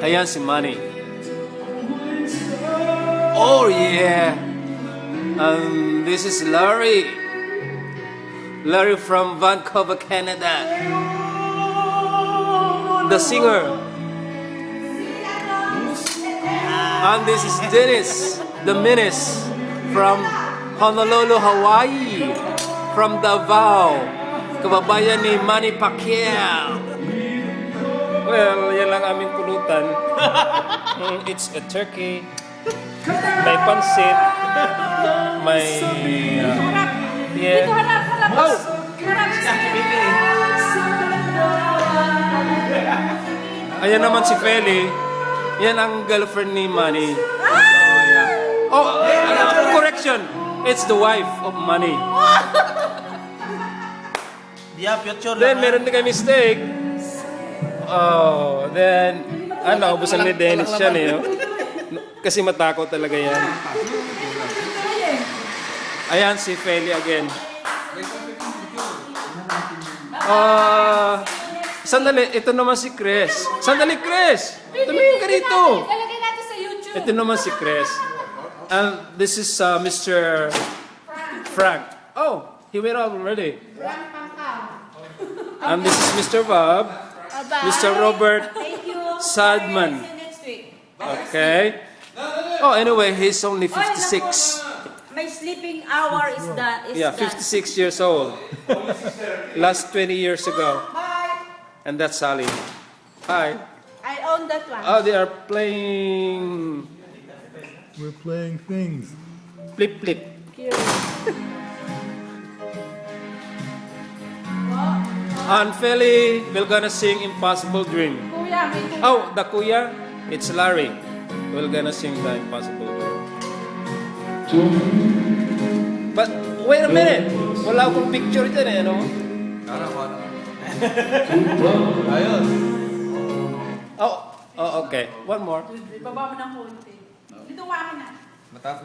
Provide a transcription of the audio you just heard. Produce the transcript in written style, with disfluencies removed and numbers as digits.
Ayan si Manny. Oh yeah. This is Larry. Larry from Vancouver, Canada. The singer. And this is Dennis, the Menace from Honolulu, Hawaii. From Davao. Kababayan ni Manny Pacquiao. Well, yan lang aming pulutan. It's a turkey. May pansit. May... yeah. Oh! Ayan naman si Feli. Yan ang girlfriend ni Manny. Oh, correction. It's the wife of Manny. Then meron din kayo mistake. Oh, then naubusan ni Dennis siya niyo. Kasi matakot talaga yan. Ayan si Feli again. Sandali, ito naman si Chris. Sandali, Chris! Tumingin ka rito. Ilalagay natin sa YouTube. Ito naman si Chris. And this is Mr. Frank. Oh, he went out already. And this is Mr. Bob. Mr. Robert Sadman. See you next week. Okay. Oh, anyway, he's only 56. My sleeping hour is done. Yeah, 56 years old. Last 20 years ago. Bye. And that's Sally. Hi. I own that one. Oh, they are playing We're playing things. flip flip. Cute. And Feli, we're gonna sing Impossible Dream. Kuya, may kuya. Oh, the kuya, it's Larry. We're gonna sing the Impossible Dream. But wait a minute. Wala akong picture dyan eh, ano? Ayos. Oh, okay. One more. Ibaba mo ng konti. Dito, waki na. Mataas.